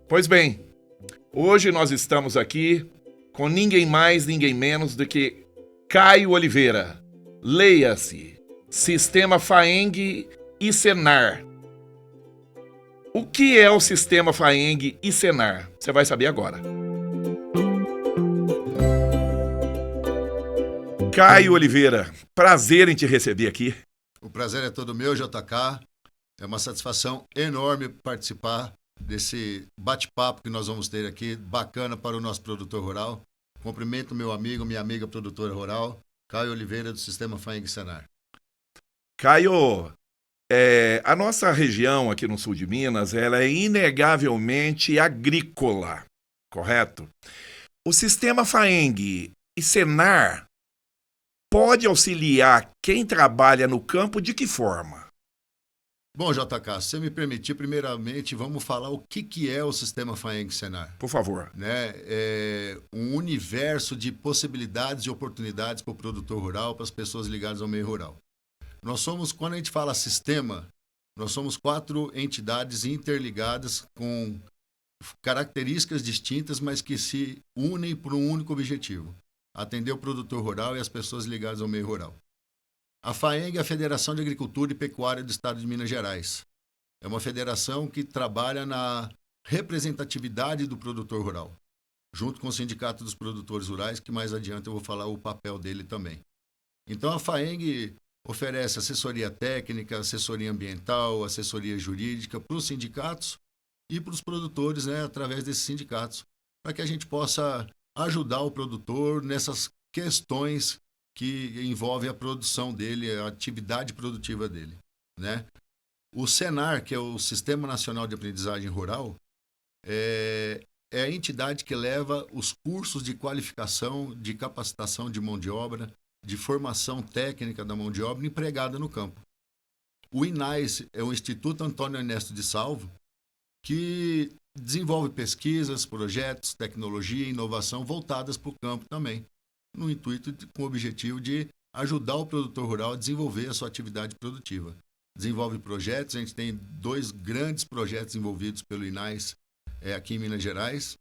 Pois bem, hoje nós estamos aqui com ninguém mais, ninguém menos do que Caio Oliveira. Leia-se, Sistema Faeng e Senar. O que é o Sistema Faeng e Senar? Você vai saber agora. Caio Oliveira, prazer em te receber aqui. O prazer é todo meu, JK. É uma satisfação enorme participar desse bate-papo que nós vamos ter aqui, bacana para o nosso produtor rural. Cumprimento meu amigo, minha amiga produtora rural, Caio Oliveira, do Sistema Faeng Senar. Caio, a nossa região aqui no sul de Minas, ela é inegavelmente agrícola, correto? O Sistema Faeng e Senar pode auxiliar quem trabalha no campo de que forma? Bom, JK, se você me permitir, primeiramente, vamos falar o que é o Sistema Faeng Senar. Por favor. É um universo de possibilidades e oportunidades para o produtor rural, para as pessoas ligadas ao meio rural. Nós somos, quando a gente fala sistema, nós somos 4 entidades interligadas com características distintas, mas que se unem por um único objetivo: atender o produtor rural e as pessoas ligadas ao meio rural. A FAENG é a Federação de Agricultura e Pecuária do Estado de Minas Gerais. É uma federação que trabalha na representatividade do produtor rural, junto com o Sindicato dos Produtores Rurais, que mais adiante eu vou falar o papel dele também. Então a FAENG oferece assessoria técnica, assessoria ambiental, assessoria jurídica para os sindicatos e para os produtores, através desses sindicatos, para que a gente possa ajudar o produtor nessas questões que envolvem a produção dele, a atividade produtiva dele, O Senar, que é o Sistema Nacional de Aprendizagem Rural, é a entidade que leva os cursos de qualificação, de capacitação de mão de obra, de formação técnica da mão de obra empregada no campo. O INAIS é o Instituto Antônio Ernesto de Salvo, que desenvolve pesquisas, projetos, tecnologia e inovação voltadas para o campo também, no intuito, com o objetivo de ajudar o produtor rural a desenvolver a sua atividade produtiva. Desenvolve projetos, a gente tem 2 grandes projetos envolvidos pelo INAIS aqui em Minas Gerais.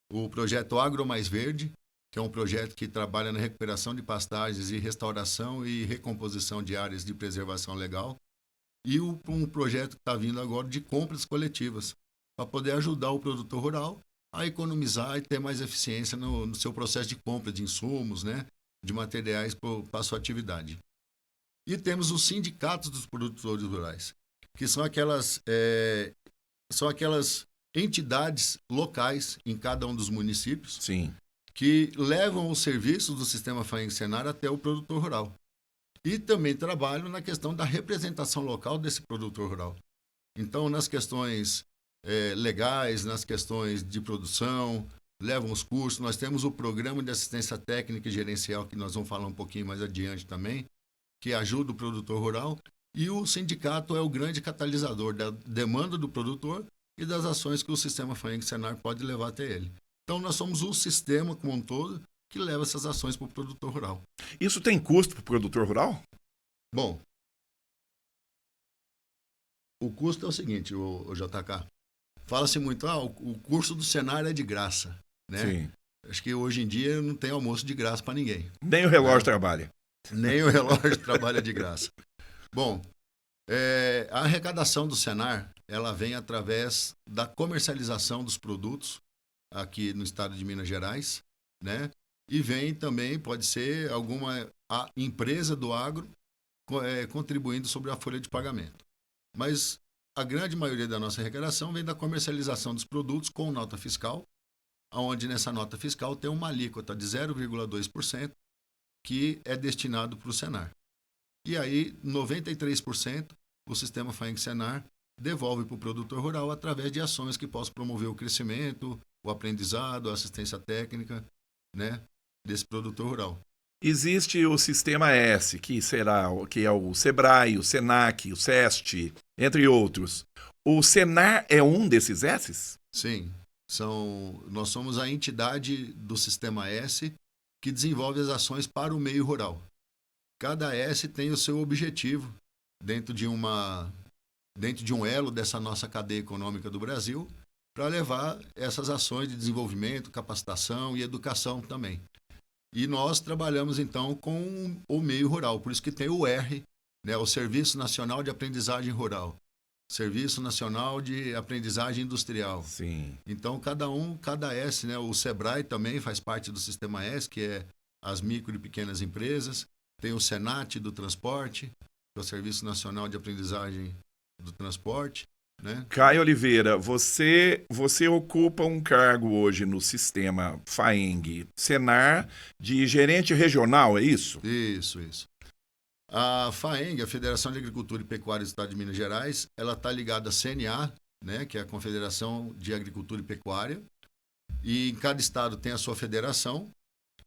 O projeto Agro Mais Verde, que é um projeto que trabalha na recuperação de pastagens e restauração e recomposição de áreas de preservação legal. E um projeto que está vindo agora de compras coletivas, para poder ajudar o produtor rural a economizar e ter mais eficiência no seu processo de compra de insumos, de materiais para a sua atividade. E temos os sindicatos dos produtores rurais, que são aquelas entidades locais em cada um dos municípios. Sim. Que levam os serviços do Sistema Faeng Senar até o produtor rural. E também trabalham na questão da representação local desse produtor rural. Então, nas questões legais, nas questões de produção, levam os cursos. Nós temos o programa de assistência técnica e gerencial, que nós vamos falar um pouquinho mais adiante também, que ajuda o produtor rural. E o sindicato é o grande catalisador da demanda do produtor e das ações que o Sistema Faeng Senar pode levar até ele. Então, nós somos um sistema como um todo que leva essas ações para o produtor rural. Isso tem custo para o produtor rural? Bom, o custo é o seguinte, o JK. Fala-se muito, o curso do Senar é de graça, Sim. Acho que hoje em dia não tem almoço de graça para ninguém. Nem o relógio trabalha. Nem o relógio trabalha de graça. Bom, a arrecadação do Senar, ela vem através da comercialização dos produtos aqui no estado de Minas Gerais, E vem também, pode ser alguma empresa do agro contribuindo sobre a folha de pagamento. Mas a grande maioria da nossa arrecadação vem da comercialização dos produtos com nota fiscal, onde nessa nota fiscal tem uma alíquota de 0,2% que é destinado para o Senar. E aí, 93% o Sistema Faeng Senar devolve para o produtor rural através de ações que possam promover o crescimento, o aprendizado, a assistência técnica, desse produtor rural. Existe o Sistema S, que é o Sebrae, o Senac, o SEST, entre outros. O Senar é um desses S's? Sim. Nós somos a entidade do Sistema S que desenvolve as ações para o meio rural. Cada S tem o seu objetivo dentro de um elo dessa nossa cadeia econômica do Brasil, para levar essas ações de desenvolvimento, capacitação e educação também. E nós trabalhamos, então, com o meio rural, por isso que tem o R, né, o Serviço Nacional de Aprendizagem Rural, Serviço Nacional de Aprendizagem Industrial. Sim. Então, cada S, né, o SEBRAE também faz parte do Sistema S, que é as micro e pequenas empresas, tem o SENAT do transporte, que é o Serviço Nacional de Aprendizagem do Transporte, né? Caio Oliveira, você ocupa um cargo hoje no sistema FAENG, Senar, de gerente regional, é isso? Isso. A FAENG, a Federação de Agricultura e Pecuária do Estado de Minas Gerais, ela está ligada à CNA, né, que é a Confederação de Agricultura e Pecuária, e em cada estado tem a sua federação,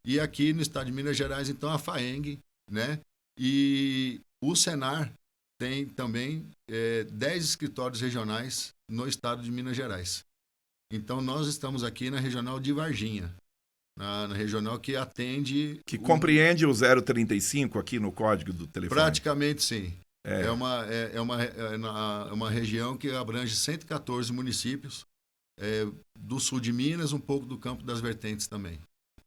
e aqui no estado de Minas Gerais, então, a FAENG, né, e o Senar tem também 10 escritórios regionais no estado de Minas Gerais. Então, nós estamos aqui na regional de Varginha, na regional que atende... Que compreende o 035 aqui no código do telefone. Praticamente, sim. É uma região que abrange 114 municípios do sul de Minas, um pouco do Campo das Vertentes também.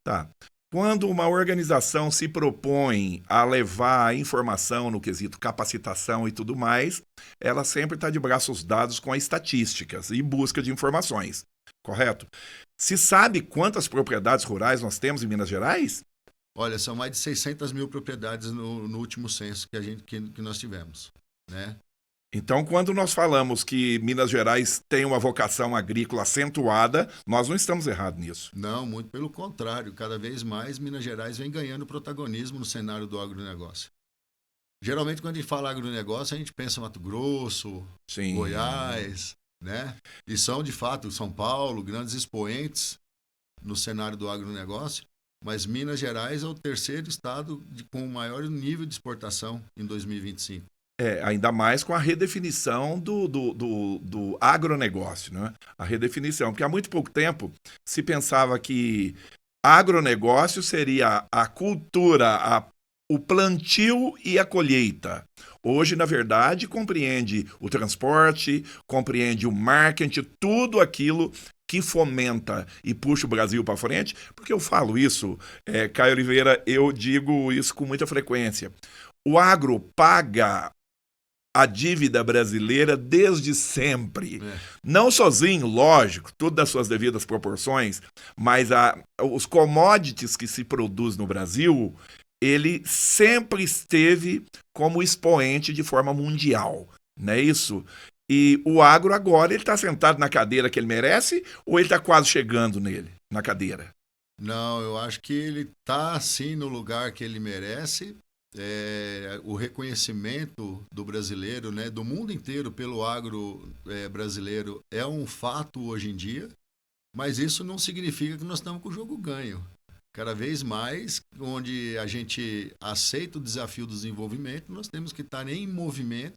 Tá. Quando uma organização se propõe a levar informação no quesito capacitação e tudo mais, ela sempre está de braços dados com as estatísticas e busca de informações, correto? Se sabe quantas propriedades rurais nós temos em Minas Gerais? Olha, são mais de 600 mil propriedades no último censo que nós tivemos, né? Então, quando nós falamos que Minas Gerais tem uma vocação agrícola acentuada, nós não estamos errados nisso. Não, muito pelo contrário. Cada vez mais Minas Gerais vem ganhando protagonismo no cenário do agronegócio. Geralmente, quando a gente fala agronegócio, a gente pensa em Mato Grosso, Sim. Goiás, né? E são, de fato, São Paulo, grandes expoentes no cenário do agronegócio. Mas Minas Gerais é o terceiro estado com o maior nível de exportação em 2025. Ainda mais com a redefinição do agronegócio, né? A redefinição, porque há muito pouco tempo se pensava que agronegócio seria a cultura, o plantio e a colheita. Hoje, na verdade, compreende o transporte, compreende o marketing, tudo aquilo que fomenta e puxa o Brasil para frente. Porque eu falo isso, Caio Oliveira, eu digo isso com muita frequência. O agro paga a dívida brasileira desde sempre. Não sozinho, lógico, tudo das suas devidas proporções, mas os commodities que se produz no Brasil, ele sempre esteve como expoente de forma mundial, não é isso? E o agro agora, ele está sentado na cadeira que ele merece ou ele está quase chegando na cadeira? Não, eu acho que ele está, sim, no lugar que ele merece. O reconhecimento do brasileiro, né, do mundo inteiro pelo agro brasileiro é um fato hoje em dia, mas isso não significa que nós estamos com o jogo ganho. Cada vez mais, onde a gente aceita o desafio do desenvolvimento, nós temos que estar em movimento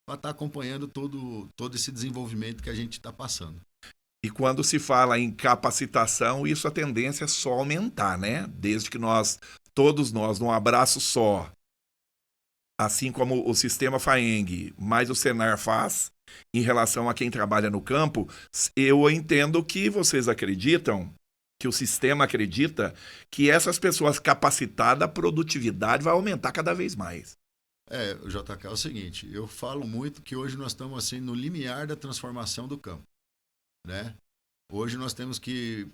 para estar acompanhando todo esse desenvolvimento que a gente está passando. E quando se fala em capacitação, isso a tendência é só aumentar, né? Desde que todos nós, num abraço só, assim como o sistema FAENG, mais o Senar faz, em relação a quem trabalha no campo, eu entendo que vocês acreditam, que o sistema acredita, que essas pessoas capacitadas, a produtividade vai aumentar cada vez mais. O JK, é o seguinte, eu falo muito que hoje nós estamos assim no limiar da transformação do campo, né? Hoje nós temos que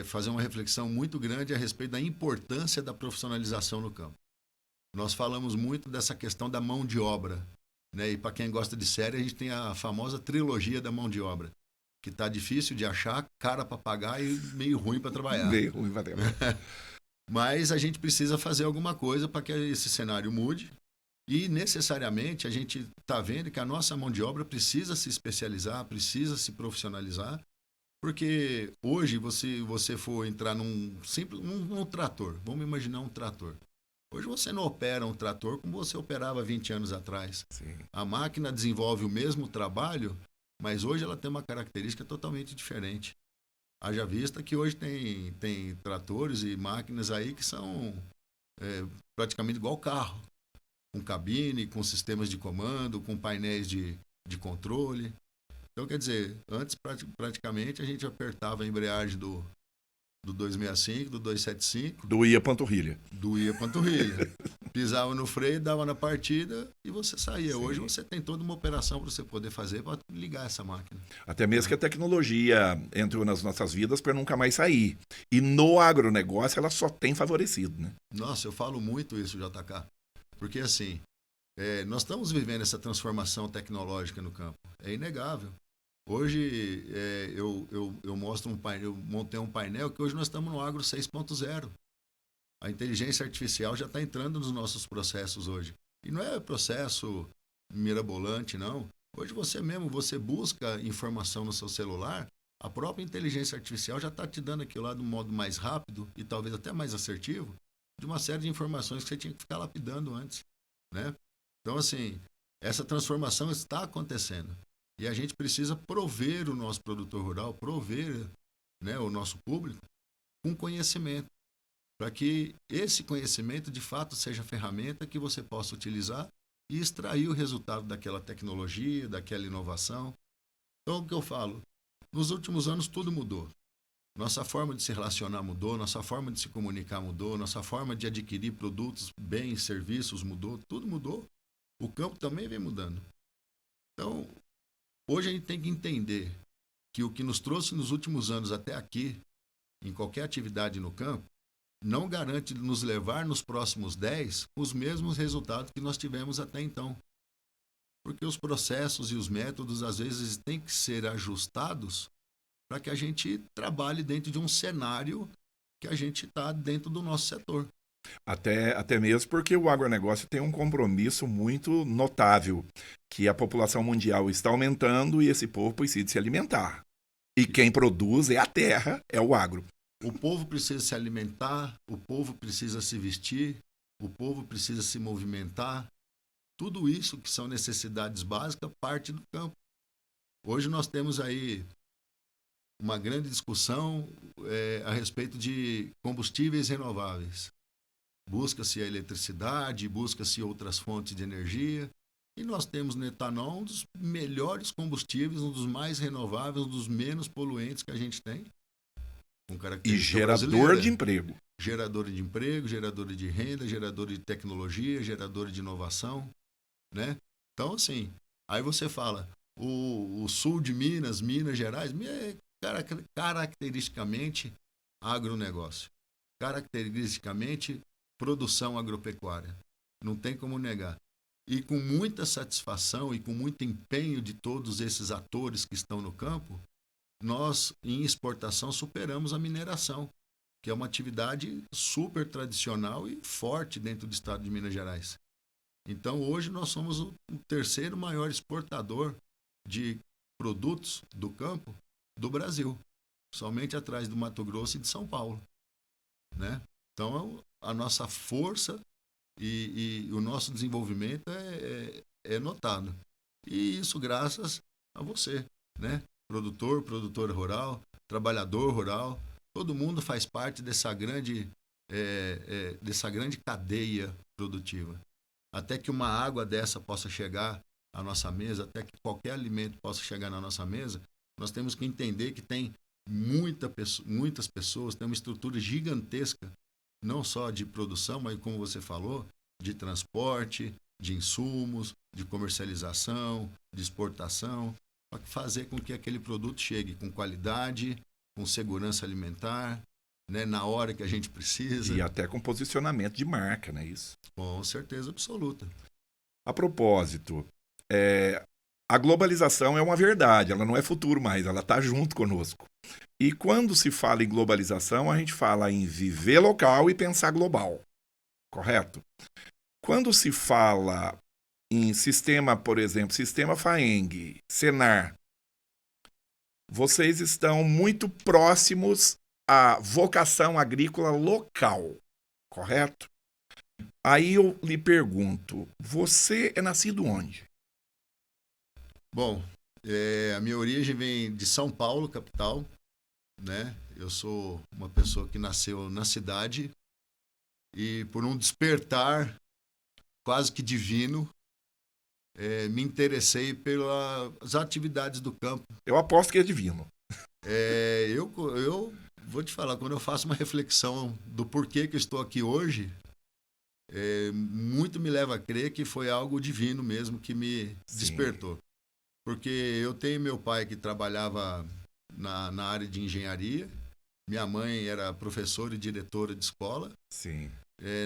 fazer uma reflexão muito grande a respeito da importância da profissionalização no campo. Nós falamos muito dessa questão da mão de obra, né? E para quem gosta de série, a gente tem a famosa trilogia da mão de obra, que está difícil de achar, cara para pagar e meio ruim para trabalhar. Meio ruim para trabalhar. Mas a gente precisa fazer alguma coisa para que esse cenário mude. E necessariamente a gente está vendo que a nossa mão de obra precisa se especializar, precisa se profissionalizar. Porque hoje, você for entrar num trator, vamos imaginar um trator. Hoje você não opera um trator como você operava 20 anos atrás. Sim. A máquina desenvolve o mesmo trabalho, mas hoje ela tem uma característica totalmente diferente. Haja vista que hoje tem tratores e máquinas aí que são praticamente igual carro. Com cabine, com sistemas de comando, com painéis de controle. Então, quer dizer, antes praticamente a gente apertava a embreagem do 265, do 275, Doía a panturrilha. doía a panturrilha. Pisava no freio, dava na partida e você saía. Sim. Hoje você tem toda uma operação para você poder fazer para ligar essa máquina. Até mesmo que a tecnologia entrou nas nossas vidas para nunca mais sair. E no agronegócio ela só tem favorecido, né? Nossa, eu falo muito isso, JK. Porque assim, nós estamos vivendo essa transformação tecnológica no campo. É inegável. Hoje eu mostro um painel, eu montei um painel que hoje nós estamos no Agro 6.0. A inteligência artificial já está entrando nos nossos processos hoje. E não é processo mirabolante, não. Hoje você busca informação no seu celular, a própria inteligência artificial já está te dando aquilo lá de um modo mais rápido e talvez até mais assertivo, de uma série de informações que você tinha que ficar lapidando antes, né? Então, assim, essa transformação está acontecendo. E a gente precisa prover o nosso produtor rural, prover, né, o nosso público com conhecimento, para que esse conhecimento de fato seja a ferramenta que você possa utilizar e extrair o resultado daquela tecnologia, daquela inovação. Então, o que eu falo? Nos últimos anos tudo mudou. Nossa forma de se relacionar mudou, nossa forma de se comunicar mudou, nossa forma de adquirir produtos, bens, serviços mudou, tudo mudou. O campo também vem mudando. Então, hoje a gente tem que entender que o que nos trouxe nos últimos anos até aqui, em qualquer atividade no campo, não garante nos levar nos próximos 10 os mesmos resultados que nós tivemos até então. Porque os processos e os métodos, às vezes, têm que ser ajustados para que a gente trabalhe dentro de um cenário que a gente está dentro do nosso setor. Até mesmo porque o agronegócio tem um compromisso muito notável, que a população mundial está aumentando e esse povo precisa se alimentar. E quem produz é a terra, é o agro. O povo precisa se alimentar, o povo precisa se vestir, o povo precisa se movimentar. Tudo isso que são necessidades básicas parte do campo. Hoje nós temos aí uma grande discussão a respeito de combustíveis renováveis. Busca-se a eletricidade, busca-se outras fontes de energia. E nós temos no etanol um dos melhores combustíveis, um dos mais renováveis, um dos menos poluentes que a gente tem. E gerador de emprego. Gerador de emprego, gerador de renda, gerador de tecnologia, gerador de inovação, né? Então, assim, aí você fala, o sul de Minas, Minas Gerais, é caracteristicamente agronegócio. Caracteristicamente produção agropecuária. Não tem como negar. E com muita satisfação e com muito empenho de todos esses atores que estão no campo, nós, em exportação, superamos a mineração, que é uma atividade super tradicional e forte dentro do estado de Minas Gerais. Então, hoje, nós somos o terceiro maior exportador de produtos do campo do Brasil, somente atrás do Mato Grosso e de São Paulo, né? Então, a nossa força e o nosso desenvolvimento é notado. E isso graças a você, né? Produtora rural, trabalhador rural, todo mundo faz parte dessa grande cadeia produtiva. Até que uma água dessa possa chegar à nossa mesa, até que qualquer alimento possa chegar na nossa mesa, nós temos que entender que tem muitas pessoas, tem uma estrutura gigantesca, não só de produção, mas como você falou, de transporte, de insumos, de comercialização, de exportação, para fazer com que aquele produto chegue com qualidade, com segurança alimentar, né, na hora que a gente precisa. E até com posicionamento de marca, não é isso? Com certeza absoluta. A propósito, a globalização é uma verdade, ela não é futuro mais, ela está junto conosco. E quando se fala em globalização, a gente fala em viver local e pensar global, correto? Quando se fala em sistema, por exemplo, sistema FAENG, Senar, vocês estão muito próximos à vocação agrícola local, correto? Aí eu lhe pergunto, você é nascido onde? Bom, a minha origem vem de São Paulo, capital, né? Eu sou uma pessoa que nasceu na cidade e por um despertar quase que divino, me interessei pelas atividades do campo. Eu aposto que é divino. Eu vou te falar, quando eu faço uma reflexão do porquê que eu estou aqui hoje, muito me leva a crer que foi algo divino mesmo que me despertou. Porque eu tenho meu pai que trabalhava na área de engenharia, minha mãe era professora e diretora de escola. Sim.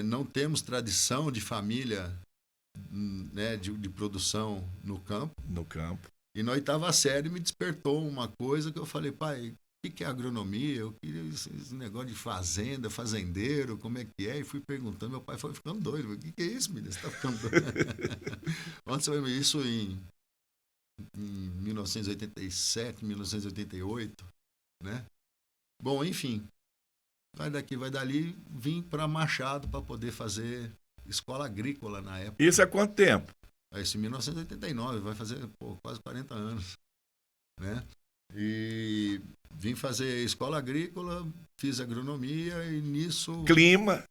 Não temos tradição de família, né, de produção no campo. No campo. E na 8ª série me despertou uma coisa que eu falei, pai, o que é agronomia? Eu queria esse negócio de fazenda, fazendeiro, como é que é? E fui perguntando, meu pai foi ficando doido. O que é isso, menino? Você tá ficando doido? Onde você vai ver isso em 1987, 1988, né? Bom, enfim, vai daqui, vai dali, vim para Machado para poder fazer escola agrícola na época. Isso há quanto tempo? Isso em 1989, vai fazer quase 40 anos, né? E vim fazer escola agrícola, fiz agronomia e nisso... Clima.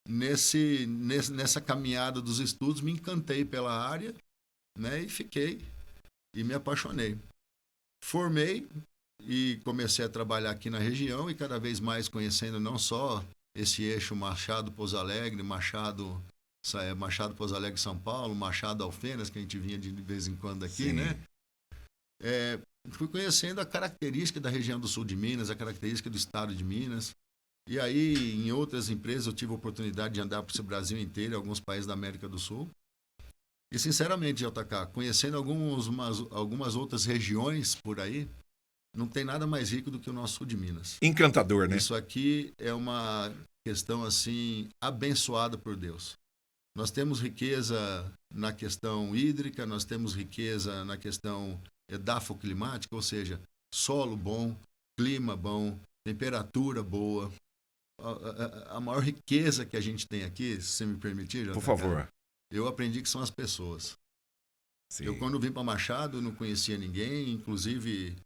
Nessa caminhada dos estudos, me encantei pela área, né? E fiquei e me apaixonei. Formei e comecei a trabalhar aqui na região e cada vez mais conhecendo não só esse eixo Machado-Pouso Alegre, Machado Pouso Alegre, São Paulo, Machado Alfenas, que a gente vinha de vez em quando aqui, sim, né? Fui conhecendo a característica da região do sul de Minas, a característica do estado de Minas. E aí, em outras empresas, eu tive a oportunidade de andar por esse Brasil inteiro, alguns países da América do Sul. E, sinceramente, JK, conhecendo algumas outras regiões por aí, não tem nada mais rico do que o nosso sul de Minas. Encantador, né? Isso aqui é uma questão, assim, abençoada por Deus. Nós temos riqueza na questão hídrica, nós temos riqueza na questão edafoclimática, ou seja, solo bom, clima bom, temperatura boa. A maior riqueza que a gente tem aqui, se você me permitir, JK, por favor, eu aprendi que são as pessoas. Sim. Eu, quando vim para Machado, não conhecia ninguém, inclusive,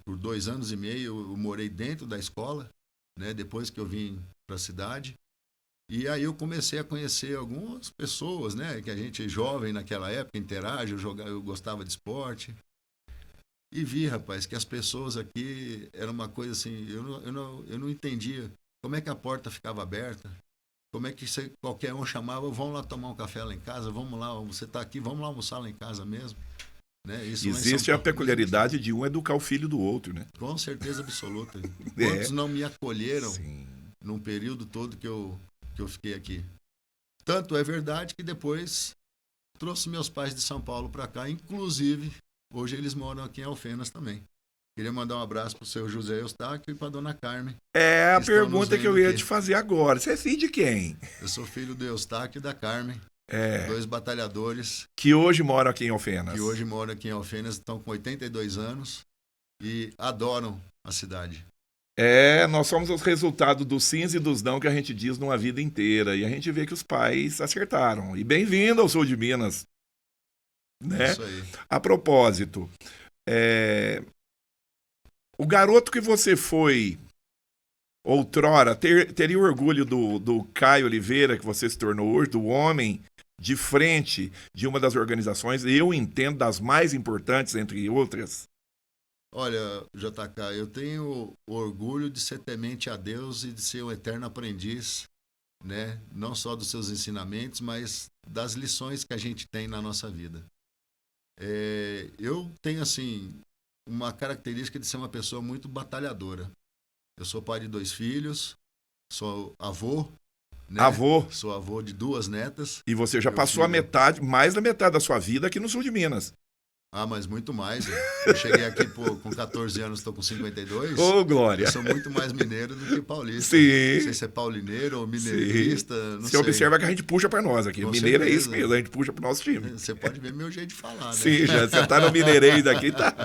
por 2 anos e meio, eu morei dentro da escola, né, depois que eu vim para a cidade. E aí eu comecei a conhecer algumas pessoas, né, que a gente, jovem naquela época, interage, eu gostava de esporte. E vi, rapaz, que as pessoas aqui era uma coisa assim, eu não entendia como é que a porta ficava aberta, como é que qualquer um chamava, vamos lá tomar um café lá em casa, vamos lá, você está aqui, vamos lá almoçar lá em casa mesmo. Né? Isso existe a peculiaridade de um educar o filho do outro, né? Com certeza absoluta. Quantos não me acolheram, sim, num período todo que eu fiquei aqui. Tanto é verdade que depois trouxe meus pais de São Paulo para cá, inclusive, hoje eles moram aqui em Alfenas também. Queria mandar um abraço para o seu José Eustáquio e para a dona Carmen. É a pergunta que eu ia te fazer agora. Você é filho de quem? Eu sou filho do Eustáquio e da Carmen. 2 batalhadores. Que hoje moram aqui em Alfenas. Que hoje moram aqui em Alfenas, estão com 82 anos e adoram a cidade. Nós somos os resultados dos sims e dos não que a gente diz numa vida inteira. E a gente vê que os pais acertaram. E bem-vindo ao sul de Minas. Né? Isso aí. A propósito, o garoto que você foi outrora, teria orgulho do Caio Oliveira, que você se tornou hoje, do homem de frente de uma das organizações, eu entendo, das mais importantes, entre outras? Olha, JK, eu tenho orgulho de ser temente a Deus e de ser um eterno aprendiz, né? Não só dos seus ensinamentos, mas das lições que a gente tem na nossa vida. Eu tenho, assim, uma característica de ser uma pessoa muito batalhadora. Eu sou pai de 2 filhos, sou avô, né? Sou avô de 2 netas. E você já passou mais da metade da sua vida aqui no sul de Minas. Ah, mas muito mais. Eu cheguei aqui com 14 anos, estou com 52. Ô, Glória! Eu sou muito mais mineiro do que paulista. Sim. Não sei se é paulineiro ou mineirista, não sei. Você observa que a gente puxa para nós aqui. Com mineiro certeza. É isso mesmo, a gente puxa para o nosso time. Você pode ver meu jeito de falar, né? Sim, já você tá no mineirês aqui, tá?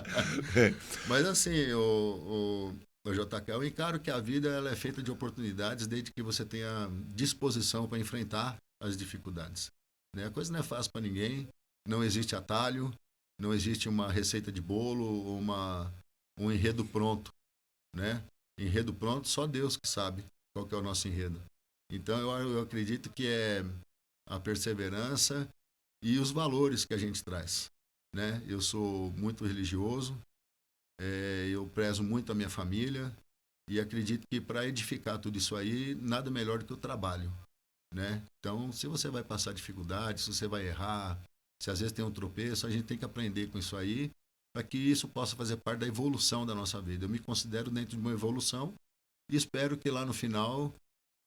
Mas assim, o JK, eu encaro que a vida ela é feita de oportunidades desde que você tenha disposição para enfrentar as dificuldades. Né? A coisa não é fácil para ninguém, não existe atalho, não existe uma receita de bolo ou um enredo pronto, né? Enredo pronto, só Deus que sabe qual que é o nosso enredo. Então eu acredito que é a perseverança e os valores que a gente traz, né? Eu sou muito religioso, eu prezo muito a minha família e acredito que para edificar tudo isso aí, nada melhor do que o trabalho, né? Então, se você vai passar dificuldade, se você vai errar, se às vezes tem um tropeço, a gente tem que aprender com isso aí para que isso possa fazer parte da evolução da nossa vida. Eu me considero dentro de uma evolução e espero que lá no final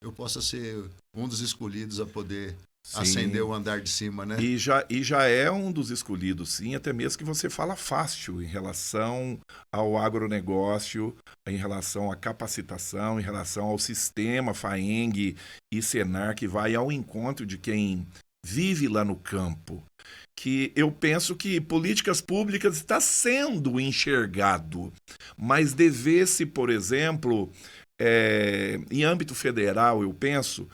eu possa ser um dos escolhidos a poder ascender o andar de cima, né? E já é um dos escolhidos, sim, até mesmo que você fala fácil em relação ao agronegócio, em relação à capacitação, em relação ao sistema FAENG e Senar, que vai ao encontro de quem vive lá no campo. Que eu penso que políticas públicas está sendo enxergado, mas devesse, por exemplo, em âmbito federal, eu penso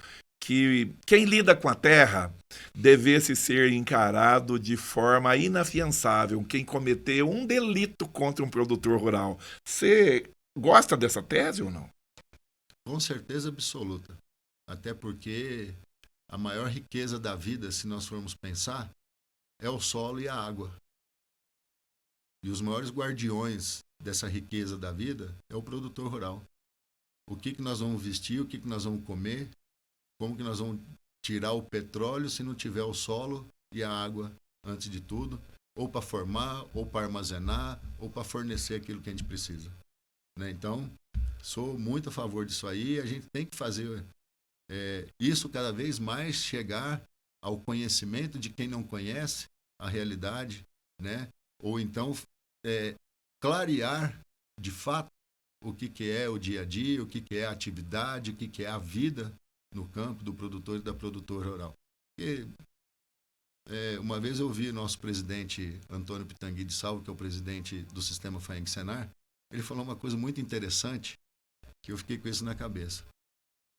que quem lida com a terra devesse ser encarado de forma inafiançável, quem cometeu um delito contra um produtor rural. Você gosta dessa tese ou não? Com certeza absoluta. Até porque a maior riqueza da vida, se nós formos pensar, é o solo e a água. E os maiores guardiões dessa riqueza da vida é o produtor rural. O que nós vamos vestir, o que nós vamos comer, como que nós vamos tirar o petróleo se não tiver o solo e a água antes de tudo, ou para formar, ou para armazenar, ou para fornecer aquilo que a gente precisa, né? Então, sou muito a favor disso aí. A gente tem que fazer isso cada vez mais chegar ao conhecimento de quem não conhece a realidade, né? Ou então clarear de fato o que é o dia a dia, o que é a atividade, o que é a vida no campo do produtor e da produtora rural. Porque, uma vez eu vi nosso presidente Antônio Pitangui de Salvo, que é o presidente do sistema FAENG Senar, ele falou uma coisa muito interessante que eu fiquei com isso na cabeça.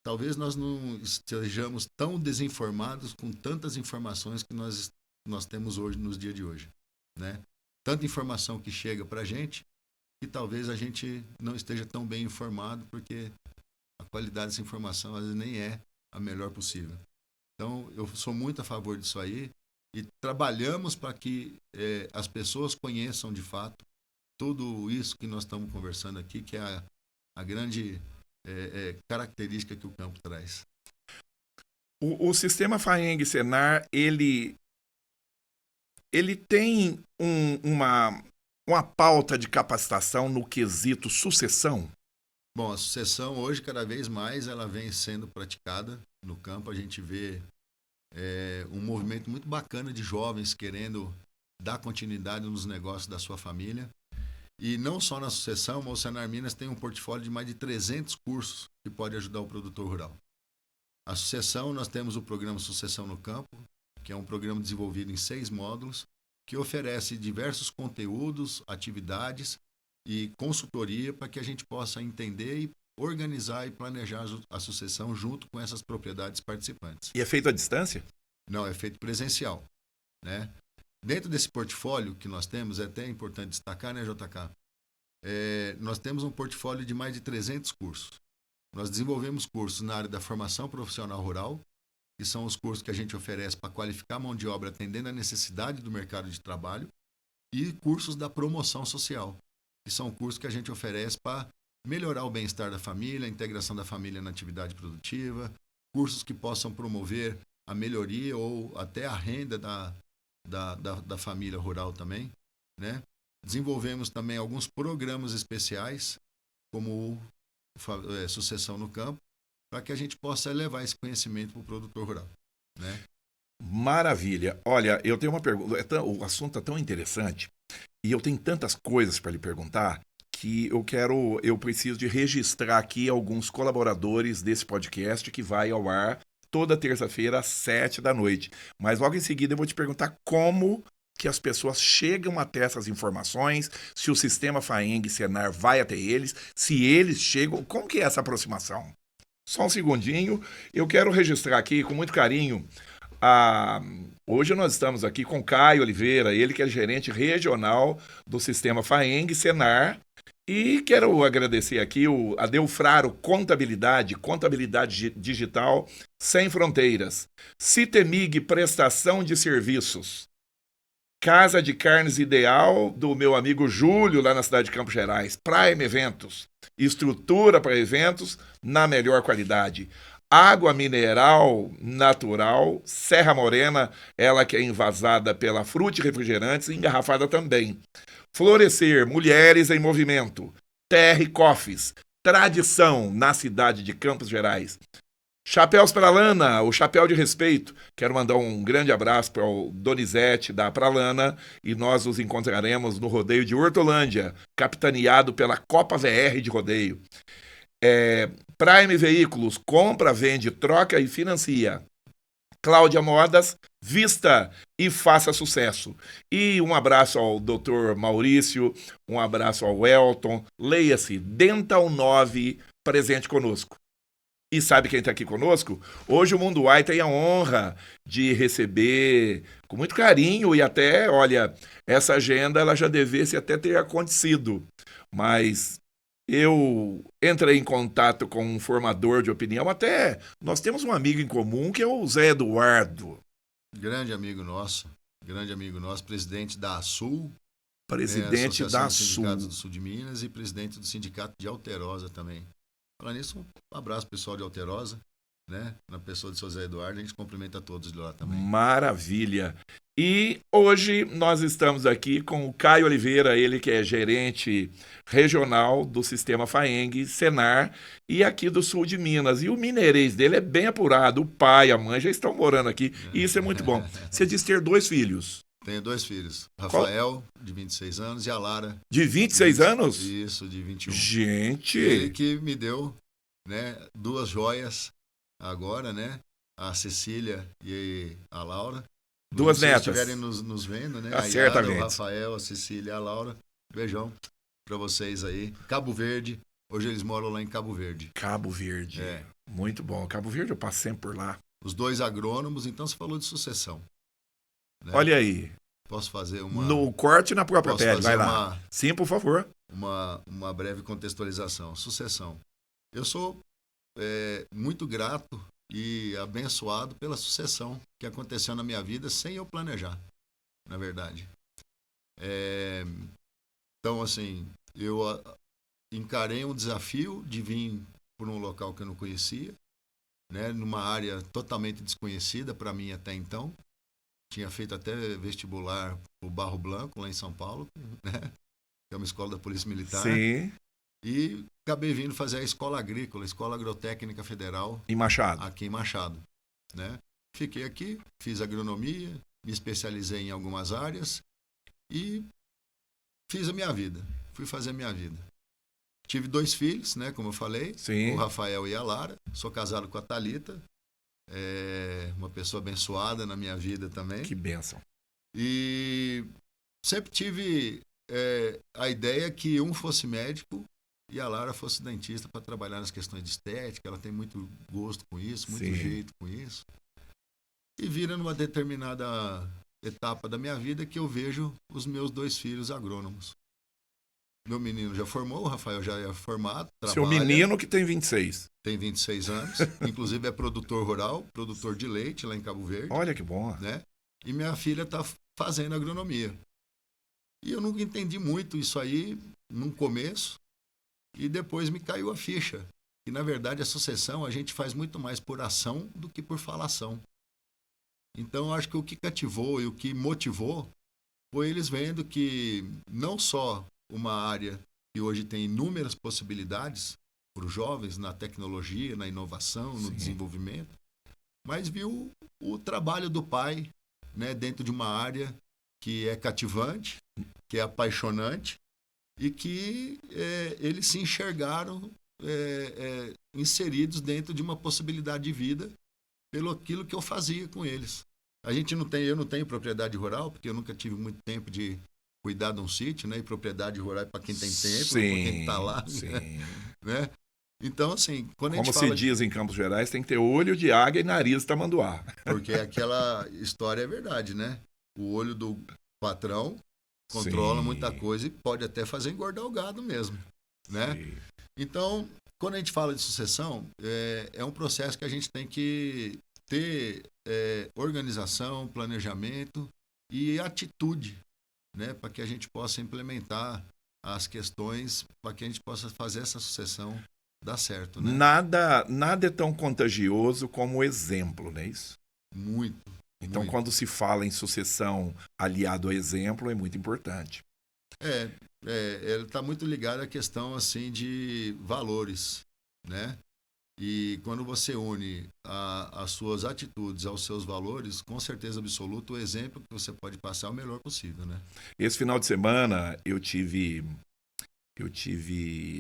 Talvez nós não estejamos tão desinformados com tantas informações que nós temos hoje, nos dias de hoje, né? Tanta informação que chega para a gente que talvez a gente não esteja tão bem informado, porque a qualidade dessa informação às vezes nem é a melhor possível. Então, eu sou muito a favor disso aí e trabalhamos para que as pessoas conheçam de fato tudo isso que nós estamos conversando aqui, que é a grande característica que o campo traz. O sistema FAENG Senar, ele tem uma pauta de capacitação no quesito sucessão? Bom, a sucessão hoje, cada vez mais, ela vem sendo praticada no campo. A gente vê um movimento muito bacana de jovens querendo dar continuidade nos negócios da sua família. E não só na sucessão, mas o Senar Minas tem um portfólio de mais de 300 cursos que pode ajudar o produtor rural. A sucessão, nós temos o programa Sucessão no Campo, que é um programa desenvolvido em 6 módulos, que oferece diversos conteúdos, atividades e consultoria para que a gente possa entender e organizar e planejar a sucessão junto com essas propriedades participantes. E é feito à distância? Não, é feito presencial, né? Dentro desse portfólio que nós temos, é até importante destacar, né, JK? Nós temos um portfólio de mais de 300 cursos. Nós desenvolvemos cursos na área da formação profissional rural, que são os cursos que a gente oferece para qualificar a mão de obra atendendo a necessidade do mercado de trabalho, e cursos da promoção social, que são cursos que a gente oferece para melhorar o bem-estar da família, a integração da família na atividade produtiva, cursos que possam promover a melhoria ou até a renda da família rural também, né? Desenvolvemos também alguns programas especiais, como Sucessão no Campo, para que a gente possa levar esse conhecimento para o produtor rural, né? Maravilha. Olha, eu tenho uma pergunta. O assunto é tão interessante e eu tenho tantas coisas para lhe perguntar que eu preciso de registrar aqui alguns colaboradores desse podcast que vai ao ar toda terça-feira às 19h. Mas logo em seguida eu vou te perguntar como que as pessoas chegam até essas informações, se o sistema FAENG Senar vai até eles, se eles chegam, como que é essa aproximação? Só um segundinho, eu quero registrar aqui com muito carinho. Hoje nós estamos aqui com Caio Oliveira, ele que é gerente regional do sistema FAENG Senar, E quero agradecer aqui a Delfraro Contabilidade Digital Sem Fronteiras, Citemig Prestação de Serviços, Casa de Carnes Ideal do meu amigo Júlio, lá na cidade de Campos Gerais, Prime Eventos, estrutura para eventos na melhor qualidade. Água mineral natural, Serra Morena, ela que é envasada pela Frute Refrigerantes e engarrafada também. Florescer, mulheres em movimento. TR Coffees, tradição na cidade de Campos Gerais. Chapéus Pralana, o chapéu de respeito. Quero mandar um grande abraço para o Donizete da Pralana e nós nos encontraremos no rodeio de Hortolândia, capitaneado pela Copa VR de rodeio. Prime Veículos, compra, vende, troca e financia. Cláudia Modas, vista e faça sucesso. E um abraço ao Dr. Maurício, um abraço ao Elton. Leia-se, Dental 9, presente conosco. E sabe quem está aqui conosco? Hoje o Mundo Uai tem a honra de receber com muito carinho e até, olha, essa agenda ela já devesse até ter acontecido. Mas eu entrei em contato com um formador de opinião, até nós temos um amigo em comum que é o Zé Eduardo. Grande amigo nosso, presidente da ASUL. Presidente da ASUL. Sindicatos do Sul de Minas e presidente do Sindicato de Alterosa também. Falando nisso, um abraço pessoal de Alterosa, né? Na pessoa de seu Zé Eduardo, a gente cumprimenta todos de lá também. Maravilha! E hoje nós estamos aqui com o Caio Oliveira, ele que é gerente regional do Sistema FAENG, Senar, e aqui do sul de Minas. E o mineirês dele é bem apurado, o pai, a mãe já estão morando aqui, e isso é muito bom. Você diz ter 2 filhos. Tenho 2 filhos, Rafael, de 26 anos, e a Lara. De 26 anos? Isso, de 21. Gente! Ele que me deu, né, 2 joias agora, né? A Cecília e a Laura. 2 netas. Se estiverem nos vendo, né? Certamente. A Yara, o Rafael, a Cecília e a Laura. Beijão pra vocês aí. Cabo Verde. Hoje eles moram lá em Cabo Verde. Cabo Verde. Muito bom. Cabo Verde eu passo sempre por lá. Os 2 agrônomos, então você falou de sucessão. Né? Olha aí. Posso fazer uma... No corte e na própria pele, vai lá. Sim, por favor. Uma breve contextualização. Sucessão. Eu sou muito grato e abençoado pela sucessão que aconteceu na minha vida sem eu planejar, na verdade. Então, assim, eu encarei um desafio de vir por um local que eu não conhecia, né, numa área totalmente desconhecida para mim até então. Tinha feito até vestibular o Barro Blanco, lá em São Paulo, né, que é uma escola da Polícia Militar. Sim. E acabei vindo fazer a Escola Agrícola, Escola Agrotécnica Federal. Em Machado. Aqui em Machado. Né? Fiquei aqui, fiz agronomia, me especializei em algumas áreas e fiz a minha vida. Fui fazer a minha vida. Tive 2 filhos, né, como eu falei. Sim. O Rafael e a Lara. Sou casado com a Thalita. Uma pessoa abençoada na minha vida também. Que bênção. E sempre tive a ideia que um fosse médico e a Lara fosse dentista para trabalhar nas questões de estética. Ela tem muito gosto com isso, muito Sim. jeito com isso. E vira numa determinada etapa da minha vida que eu vejo os meus 2 filhos agrônomos. Meu menino já formou, o Rafael já é formado, trabalha. Seu menino que tem 26. Tem 26 anos, inclusive é produtor rural, produtor de leite lá em Cabo Verde. Olha que bom. Né? E minha filha está fazendo agronomia. E eu nunca entendi muito isso aí no começo. E depois me caiu a ficha. E, na verdade, a sucessão a gente faz muito mais por ação do que por falação. Então, eu acho que o que cativou e o que motivou foi eles vendo que não só uma área que hoje tem inúmeras possibilidades para os jovens na tecnologia, na inovação, no Sim. desenvolvimento, mas viu o trabalho do pai, né, dentro de uma área que é cativante, que é apaixonante, e que eles se enxergaram inseridos dentro de uma possibilidade de vida pelo aquilo que eu fazia com eles. Eu não tenho propriedade rural, porque eu nunca tive muito tempo de cuidar de um sítio, né? E propriedade rural é para quem tem tempo, para quem está lá. Sim. Né? Então, assim, quando a gente Como fala... se diz em Campos Gerais, tem que ter olho de águia e nariz de tamanduá. Porque aquela história é verdade, né? O olho do patrão controla Sim. muita coisa e pode até fazer engordar o gado mesmo. né? Sim. Então, quando a gente fala de sucessão, é um processo que a gente tem que ter organização, planejamento e atitude, né? Para que a gente possa implementar as questões, para que a gente possa fazer essa sucessão dar certo, né? Nada é tão contagioso como o exemplo, não é isso? Muito, Então, muito. quando se fala em sucessão aliado ao exemplo, é muito importante. Ele está muito ligado à questão assim de valores, né? E quando você une as suas atitudes aos seus valores, com certeza absoluta, o exemplo que você pode passar é o melhor possível, né? Esse final de semana eu tive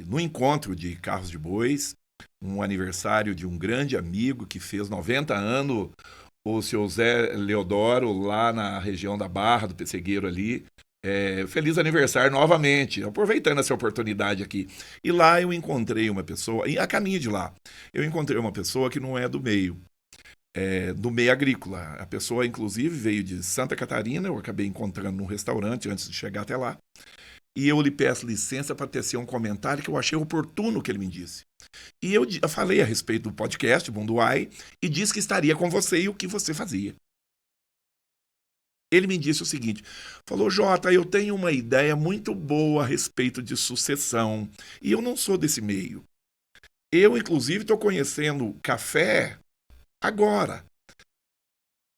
no encontro de carros de bois, um aniversário de um grande amigo que fez 90 anos, o seu Zé Leodoro, lá na região da Barra, do Pessegueiro ali. Feliz aniversário novamente, aproveitando essa oportunidade aqui. E lá eu encontrei uma pessoa, e a caminho de lá, eu encontrei uma pessoa que não é do meio agrícola. A pessoa, inclusive, veio de Santa Catarina, eu acabei encontrando num restaurante antes de chegar até lá. E eu lhe peço licença para tecer um comentário que eu achei oportuno que ele me disse. E eu falei a respeito do podcast Mundo AI e disse que estaria com você e o que você fazia. Ele me disse o seguinte, falou, Jota, eu tenho uma ideia muito boa a respeito de sucessão e eu não sou desse meio. Eu, inclusive, estou conhecendo café agora.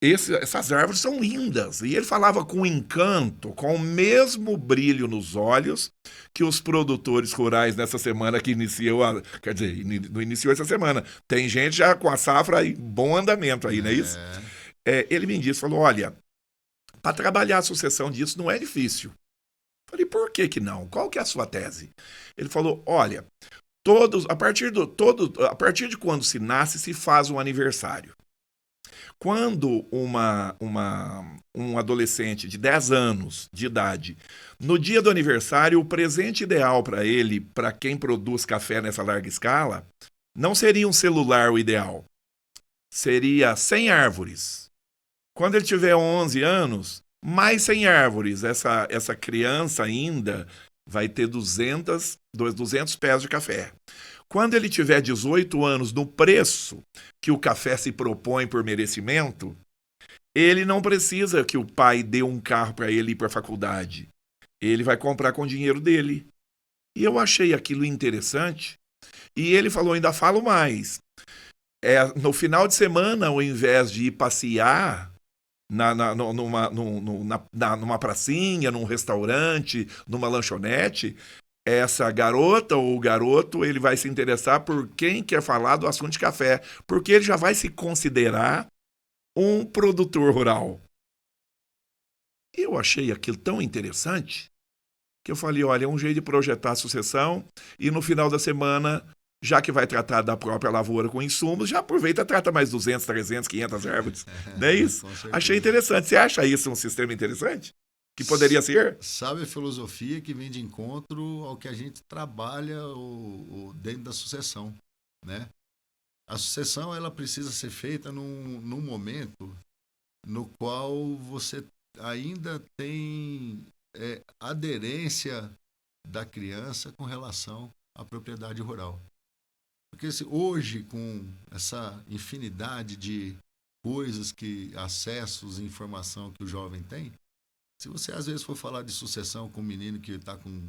Essas árvores são lindas. E ele falava com encanto, com o mesmo brilho nos olhos que os produtores rurais nessa semana que iniciou, quer dizer, não iniciou essa semana. Tem gente já com a safra em bom andamento aí, não é isso? Ele me disse, falou, olha, para trabalhar a sucessão disso não é difícil. Falei, por que não? Qual que é a sua tese? Ele falou, olha, a partir de quando se nasce, se faz um aniversário. Quando um adolescente de 10 anos de idade, no dia do aniversário, o presente ideal para ele, para quem produz café nessa larga escala, não seria um celular o ideal. Seria 100 árvores. Quando ele tiver 11 anos, mais 100 árvores. Essa criança ainda vai ter 200 pés de café. Quando ele tiver 18 anos, no preço que o café se propõe por merecimento, ele não precisa que o pai dê um carro para ele ir para a faculdade. Ele vai comprar com o dinheiro dele. E eu achei aquilo interessante. E ele falou, ainda falo mais. No final de semana, ao invés de ir passear numa pracinha, num restaurante, numa lanchonete, essa garota ou o garoto, ele vai se interessar por quem quer falar do assunto de café, porque ele já vai se considerar um produtor rural. Eu achei aquilo tão interessante que eu falei, olha, é um jeito de projetar a sucessão e no final da semana, já que vai tratar da própria lavoura com insumos, já aproveita e trata mais 200, 300, 500 árvores. Não é isso? Achei interessante. Você acha isso um sistema interessante? Que poderia ser? Sabe a filosofia que vem de encontro ao que a gente trabalha dentro da sucessão, né? A sucessão ela precisa ser feita num momento no qual você ainda tem aderência da criança com relação à propriedade rural. Porque hoje, com essa infinidade de coisas, acessos e informação que o jovem tem, se você às vezes for falar de sucessão com um menino que está com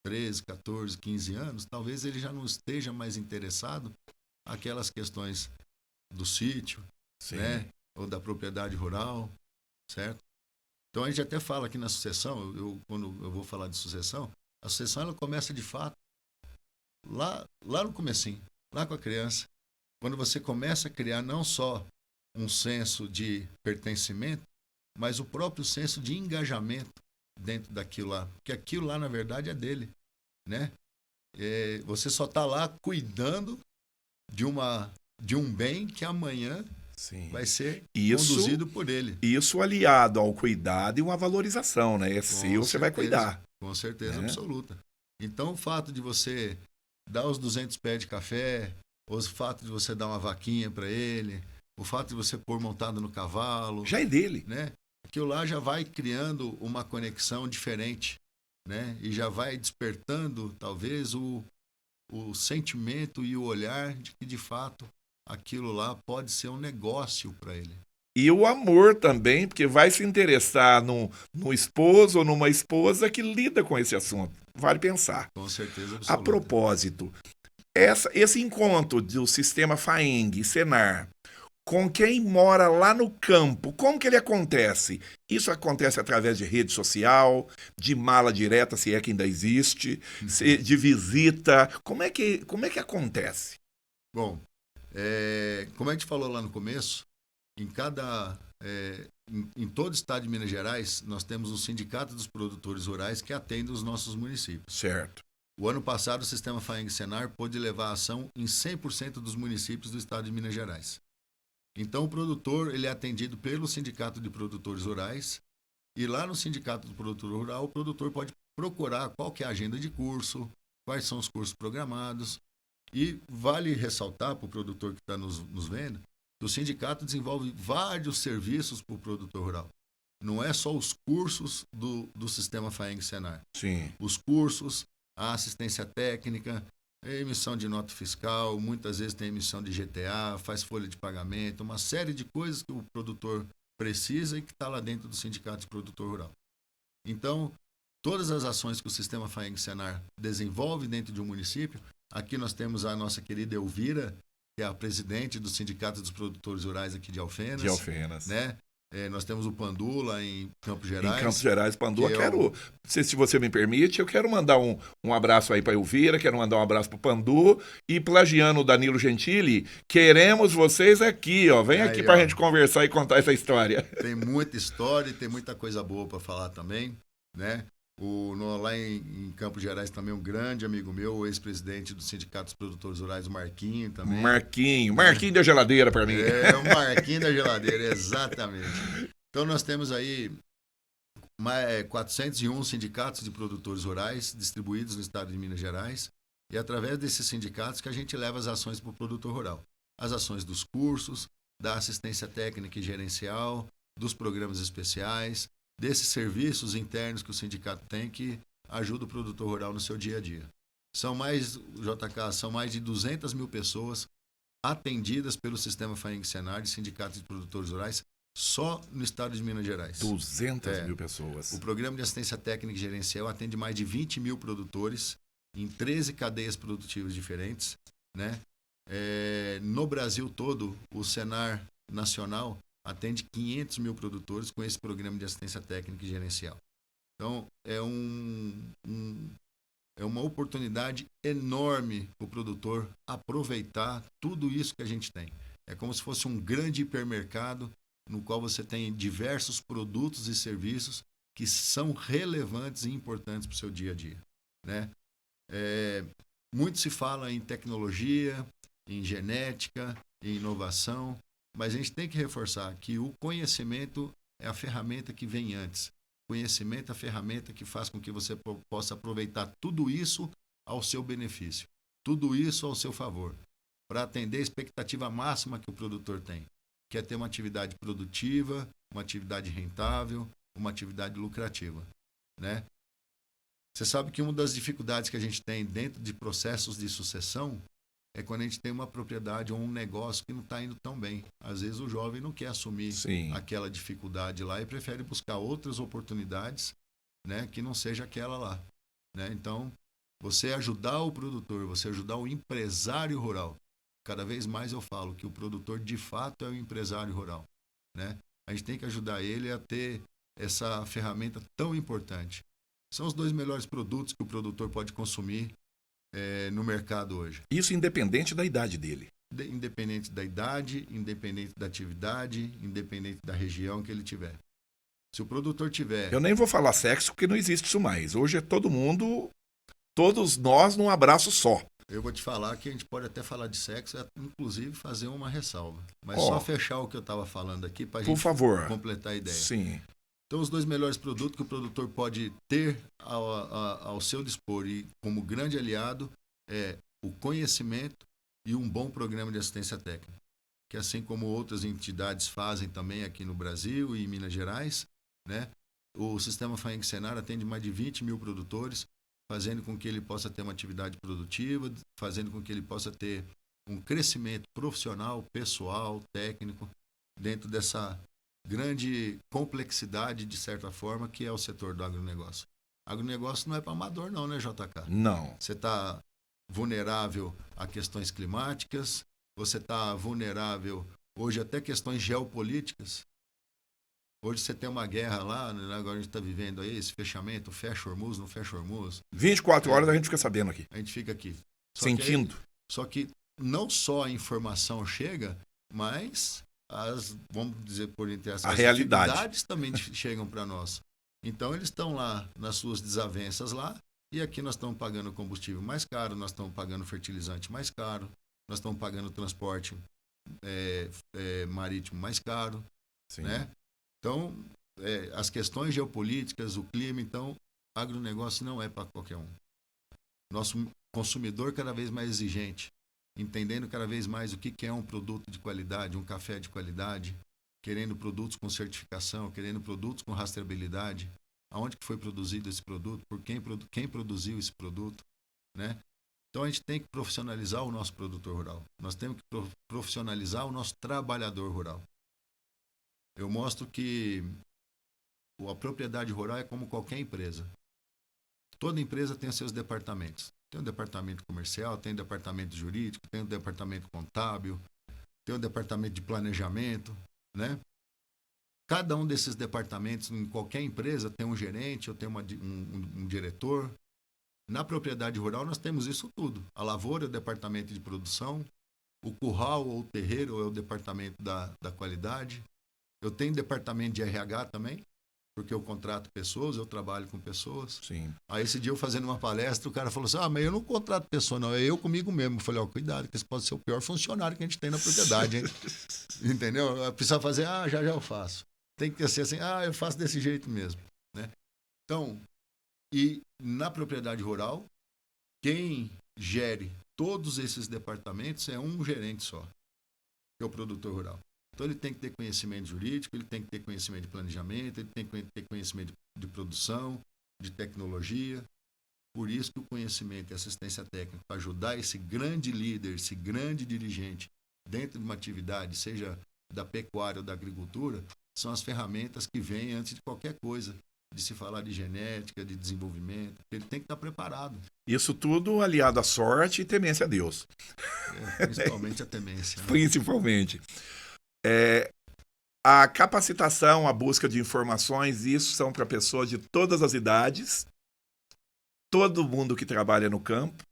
13, 14, 15 anos, talvez ele já não esteja mais interessado naquelas questões do sítio, né? Ou da propriedade rural, certo? Então a gente até fala aqui na sucessão, quando eu vou falar de sucessão, a sucessão ela começa de fato lá no comecinho, lá com a criança. Quando você começa a criar não só um senso de pertencimento, mas o próprio senso de engajamento dentro daquilo lá. Porque aquilo lá, na verdade, é dele, né? Você só está lá cuidando de um bem que amanhã vai ser conduzido por ele. Isso aliado ao cuidado e uma valorização, né? Você vai cuidar. Com certeza absoluta. Então, o fato de você dar os 200 pés de café, o fato de você dar uma vaquinha para ele, o fato de você pôr montado no cavalo... Já é dele. Né? Aquilo lá já vai criando uma conexão diferente, né? E já vai despertando, talvez, o o sentimento e o olhar de que, de fato, aquilo lá pode ser um negócio para ele. E o amor também, porque vai se interessar no esposo ou numa esposa que lida com esse assunto. Vale pensar. Com certeza A absoluta. propósito, esse encontro do sistema FAENG e Senar com quem mora lá no campo, como que ele acontece? Isso acontece através de rede social, de mala direta, se é que ainda existe, de visita. Como é que acontece? Bom, como a gente falou lá no começo, em todo o estado de Minas Gerais, nós temos um sindicato dos produtores rurais que atende os nossos municípios. Certo. O ano passado, o sistema FAENG-Senar pôde levar a ação em 100% dos municípios do estado de Minas Gerais. Então, o produtor ele é atendido pelo Sindicato de Produtores Rurais e lá no Sindicato do Produtor Rural, o produtor pode procurar qual que é a agenda de curso, quais são os cursos programados. E vale ressaltar para o produtor que está nos vendo que o sindicato desenvolve vários serviços para o produtor rural. Não é só os cursos do sistema FAENG-Senar. Sim. Os cursos, a assistência técnica, a emissão de nota fiscal, muitas vezes tem emissão de GTA, faz folha de pagamento, uma série de coisas que o produtor precisa e que está lá dentro do Sindicato de Produtor Rural. Então, todas as ações que o sistema FAENG-Senar desenvolve dentro de um município, aqui nós temos a nossa querida Elvira, que é a presidente do Sindicato dos Produtores Rurais aqui de Alfenas. De Alfenas. Né? Nós temos o Pandu lá em Campos Gerais. Em Campos Gerais, Pandu. Se você me permite, eu quero mandar um abraço aí para Elvira, quero mandar um abraço para o Pandu e plagiando o Danilo Gentili, queremos vocês aqui, ó. Vem aqui para a gente conversar e contar essa história. Tem muita história e tem muita coisa boa para falar também, né? Lá em Campos Gerais também um grande amigo meu, o ex-presidente do Sindicato dos Produtores Rurais, o Marquinho também. Marquinho da geladeira para mim. O Marquinho da geladeira, exatamente. Então nós temos aí 401 sindicatos de produtores rurais distribuídos no estado de Minas Gerais e é através desses sindicatos que a gente leva as ações para o produtor rural. As ações dos cursos, da assistência técnica e gerencial, dos programas especiais, desses serviços internos que o sindicato tem que ajuda o produtor rural no seu dia a dia. São mais de 200 mil pessoas atendidas pelo sistema FAENG-Senar de sindicatos de produtores rurais só no estado de Minas Gerais. 200 mil pessoas. O programa de assistência técnica e gerencial atende mais de 20 mil produtores em 13 cadeias produtivas diferentes, né? No Brasil todo, o Senar Nacional atende 500 mil produtores com esse programa de assistência técnica e gerencial. Então, é uma oportunidade enorme para o produtor aproveitar tudo isso que a gente tem. É como se fosse um grande hipermercado no qual você tem diversos produtos e serviços que são relevantes e importantes para o seu dia a dia, né? Muito se fala em tecnologia, em genética, em inovação, mas a gente tem que reforçar que o conhecimento é a ferramenta que vem antes. O conhecimento é a ferramenta que faz com que você possa aproveitar tudo isso ao seu benefício, tudo isso ao seu favor, para atender a expectativa máxima que o produtor tem, que é ter uma atividade produtiva, uma atividade rentável, uma atividade lucrativa, né? Você sabe que uma das dificuldades que a gente tem dentro de processos de sucessão é quando a gente tem uma propriedade ou um negócio que não está indo tão bem. Às vezes o jovem não quer assumir aquela dificuldade lá e prefere buscar outras oportunidades, né, que não seja aquela lá, né? Então, você ajudar o produtor, você ajudar o empresário rural. Cada vez mais eu falo que o produtor de fato é o empresário rural, né? A gente tem que ajudar ele a ter essa ferramenta tão importante. São os 2 melhores produtos que o produtor pode consumir no mercado hoje. Isso independente da idade dele. Independente da idade, independente da atividade, independente da região que ele tiver. Se o produtor tiver... Eu nem vou falar sexo porque não existe isso mais. Hoje é todo mundo, todos nós num abraço só. Eu vou te falar que a gente pode até falar de sexo, inclusive fazer uma ressalva. Mas só fechar o que eu estava falando aqui para a gente completar a ideia. Sim. Então, os 2 melhores produtos que o produtor pode ter ao seu dispor e como grande aliado é o conhecimento e um bom programa de assistência técnica. Que assim como outras entidades fazem também aqui no Brasil e em Minas Gerais, né? O sistema FAENG-Senar atende mais de 20 mil produtores, fazendo com que ele possa ter uma atividade produtiva, fazendo com que ele possa ter um crescimento profissional, pessoal, técnico, dentro dessa grande complexidade, de certa forma, que é o setor do agronegócio. Agronegócio não é para amador não, né, JK? Não. Você está vulnerável a questões climáticas, você está vulnerável hoje até questões geopolíticas. Hoje você tem uma guerra lá, né? Agora a gente está vivendo aí esse fechamento, fecha Hormuz, não fecha Hormuz. 24 horas a gente fica sabendo aqui. A gente fica aqui. Sentindo. Só que não só a informação chega, mas vamos dizer por entre as dificuldades também chegam para nós. Então eles estão lá nas suas desavenças lá, e aqui nós estamos pagando combustível mais caro, nós estamos pagando fertilizante mais caro, nós estamos pagando transporte marítimo mais caro, Sim. Né? Então, as questões geopolíticas, o clima, então, agronegócio não é para qualquer um. Nosso consumidor cada vez mais exigente, entendendo cada vez mais o que é um produto de qualidade, um café de qualidade, querendo produtos com certificação, querendo produtos com rastreabilidade, aonde que foi produzido esse produto, por quem produziu esse produto, né? Então a gente tem que profissionalizar o nosso produtor rural, nós temos que profissionalizar o nosso trabalhador rural. Eu mostro que a propriedade rural é como qualquer empresa. Toda empresa tem os seus departamentos. Tem um departamento comercial, tem um departamento jurídico, tem um departamento contábil, tem um departamento de planejamento, né? Cada um desses departamentos, em qualquer empresa, tem um gerente ou tem um diretor. Na propriedade rural, nós temos isso tudo. A lavoura é o departamento de produção, o curral ou o terreiro é o departamento da qualidade. Eu tenho departamento de RH também, porque eu contrato pessoas, eu trabalho com pessoas. Sim. Aí esse dia eu fazendo uma palestra, o cara falou assim, mas eu não contrato pessoa não, é eu comigo mesmo. Eu falei, cuidado, que esse pode ser o pior funcionário que a gente tem na propriedade, hein? Entendeu? Precisa fazer, já eu faço. Tem que ser assim, eu faço desse jeito mesmo, né? Então, e na propriedade rural, quem gere todos esses departamentos é um gerente só, que é o produtor rural. Então ele tem que ter conhecimento jurídico, ele tem que ter conhecimento de planejamento, ele tem que ter conhecimento de produção, de tecnologia. Por isso que o conhecimento e assistência técnica, para ajudar esse grande líder, esse grande dirigente dentro de uma atividade, seja da pecuária ou da agricultura, são as ferramentas que vêm antes de qualquer coisa, de se falar de genética, de desenvolvimento. Ele tem que estar preparado. Isso tudo aliado à sorte e temência a Deus. Principalmente a temência. Né? Principalmente. A capacitação, a busca de informações, isso são para pessoas de todas as idades, todo mundo que trabalha no campo,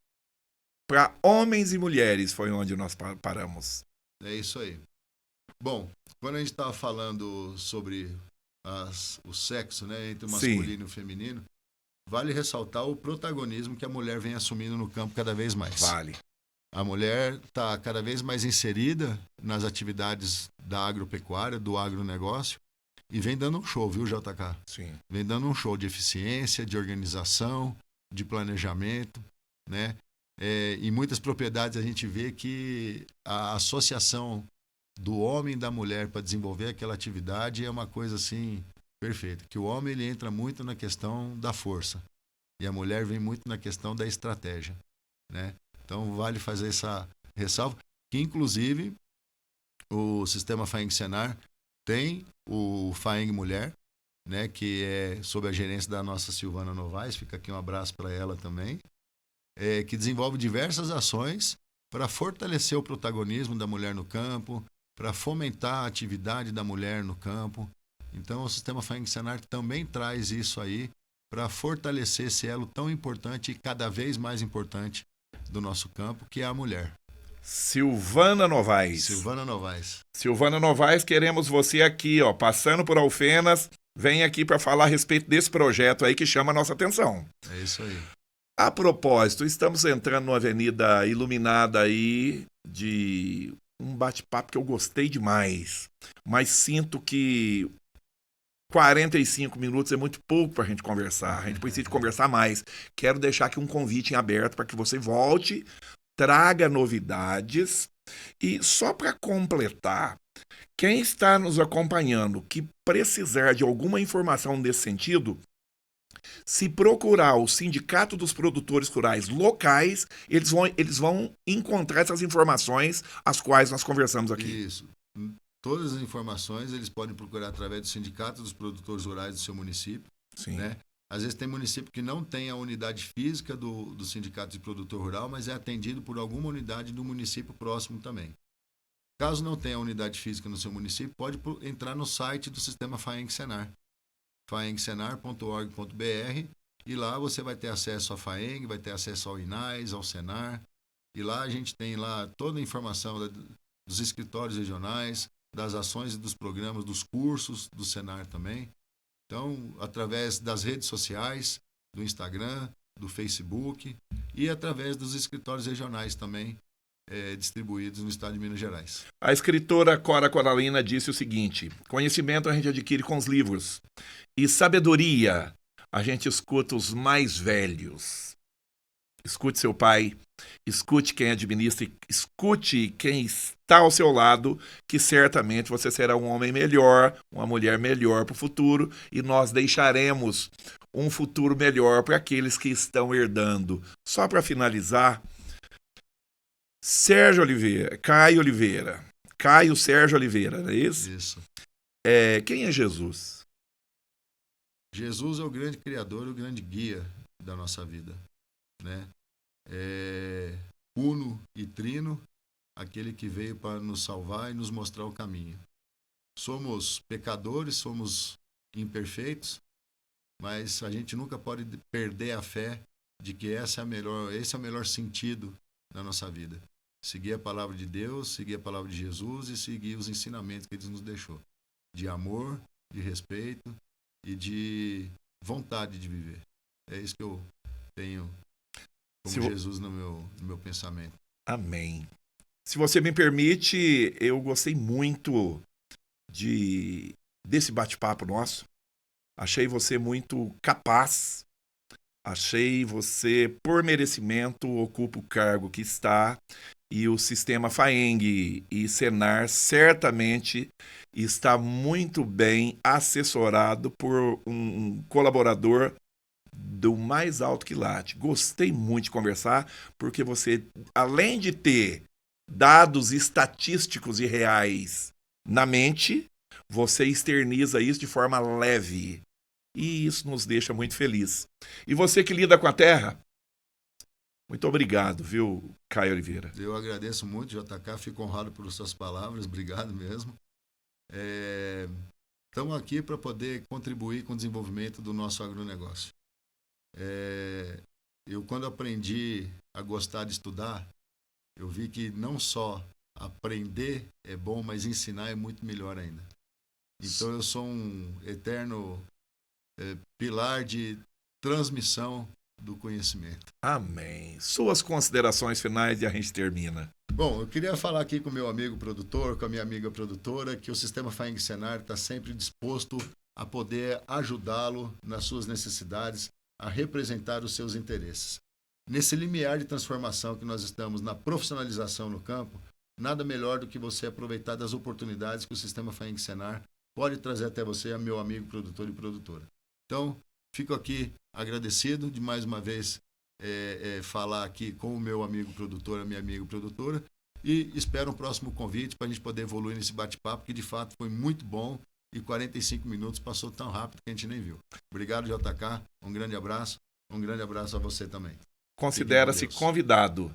para homens e mulheres, foi onde nós paramos. É isso aí. Bom, quando a gente estava falando sobre o sexo, né, entre o masculino e o feminino, vale ressaltar o protagonismo que a mulher vem assumindo no campo cada vez mais. Vale. A mulher está cada vez mais inserida nas atividades da agropecuária, do agronegócio, e vem dando um show, viu, JK? Sim. Vem dando um show de eficiência, de organização, de planejamento, né? Em muitas propriedades a gente vê que a associação do homem e da mulher para desenvolver aquela atividade é uma coisa assim perfeita. Que o homem ele entra muito na questão da força e a mulher vem muito na questão da estratégia, né? Então vale fazer essa ressalva, que inclusive o sistema FAENG Senar tem o FAENG Mulher, né, que é sob a gerência da nossa Silvana Novaes, fica aqui um abraço para ela também, que desenvolve diversas ações para fortalecer o protagonismo da mulher no campo, para fomentar a atividade da mulher no campo. Então o sistema FAENG Senar também traz isso aí para fortalecer esse elo tão importante e cada vez mais importante do nosso campo, que é a mulher. Silvana Novaes. Silvana Novaes, queremos você aqui, passando por Alfenas, vem aqui para falar a respeito desse projeto aí que chama a nossa atenção. É isso aí. A propósito, estamos entrando numa avenida iluminada aí de um bate-papo que eu gostei demais, mas sinto que 45 minutos é muito pouco para a gente conversar. A gente precisa conversar mais. Quero deixar aqui um convite em aberto para que você volte, traga novidades. E só para completar, quem está nos acompanhando que precisar de alguma informação nesse sentido, Se procurar o Sindicato dos Produtores Rurais locais, eles vão encontrar essas informações as quais nós conversamos aqui. Isso. Todas as informações eles podem procurar através do Sindicato dos Produtores Rurais do seu município. Sim. Né? Às vezes tem município que não tem a unidade física do Sindicato de Produtor Rural, mas é atendido por alguma unidade do município próximo também. Caso não tenha unidade física no seu município, pode entrar no site do Sistema FAENG-Senar, faengsenar.org.br, e lá você vai ter acesso à FAENG, vai ter acesso ao INAIS, ao Senar, e lá a gente tem lá toda a informação dos escritórios regionais, das ações e dos programas, dos cursos do Senar também. Então, através das redes sociais, do Instagram, do Facebook e através dos escritórios regionais também, distribuídos no estado de Minas Gerais. A escritora Cora Coralina disse o seguinte: conhecimento a gente adquire com os livros e sabedoria a gente escuta os mais velhos. Escute seu pai, escute quem administra, escute quem está ao seu lado, que certamente você será um homem melhor, uma mulher melhor para o futuro, e nós deixaremos um futuro melhor para aqueles que estão herdando. Só para finalizar, Caio Sérgio Oliveira, não é isso? Isso. Quem é Jesus? Jesus é o grande criador, o grande guia da nossa vida, né? Uno e trino, aquele que veio para nos salvar e nos mostrar o caminho. Somos pecadores, somos imperfeitos, mas a gente nunca pode perder a fé de que esse é o melhor sentido da nossa vida. Seguir a palavra de Deus, seguir a palavra de Jesus e seguir os ensinamentos que Ele nos deixou. De amor, de respeito e de vontade de viver. É isso que eu tenho como Jesus no meu pensamento. Amém. Se você me permite, eu gostei muito desse bate-papo nosso. Achei você muito capaz. Achei você, por merecimento, ocupa o cargo que está. E o sistema FAENG e Senar certamente está muito bem assessorado por um colaborador do mais alto quilate. Gostei muito de conversar, porque você, além de ter dados estatísticos e reais na mente, você externiza isso de forma leve. E isso nos deixa muito feliz. E você que lida com a terra, muito obrigado, viu, Caio Oliveira? Eu agradeço muito, JK, fico honrado por suas palavras, obrigado mesmo. Estamos aqui para poder contribuir com o desenvolvimento do nosso agronegócio. Eu, quando aprendi a gostar de estudar, eu vi que não só aprender é bom, mas ensinar é muito melhor ainda. Então, eu sou um eterno pilar de transmissão do conhecimento. Amém. Suas considerações finais e a gente termina. Bom, eu queria falar aqui com o meu amigo produtor, com a minha amiga produtora, que o Sistema FAENG-Senar está sempre disposto a poder ajudá-lo nas suas necessidades, a representar os seus interesses. Nesse limiar de transformação que nós estamos na profissionalização no campo, nada melhor do que você aproveitar das oportunidades que o Sistema FAENG-Senar pode trazer até você, meu amigo produtor e produtora. Então, fico aqui agradecido de mais uma vez falar aqui com o meu amigo produtor, a minha amiga produtora, e espero um próximo convite para a gente poder evoluir nesse bate-papo, que de fato foi muito bom e 45 minutos passou tão rápido que a gente nem viu. Obrigado, JK, um grande abraço a você também. Considera-se convidado.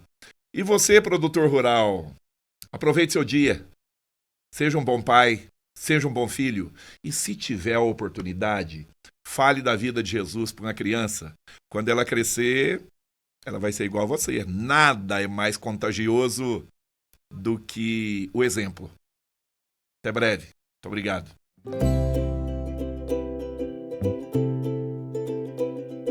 E você, produtor rural, aproveite seu dia, seja um bom pai, seja um bom filho, e se tiver a oportunidade, fale da vida de Jesus para uma criança. Quando ela crescer, ela vai ser igual a você. Nada é mais contagioso do que o exemplo. Até breve. Muito obrigado.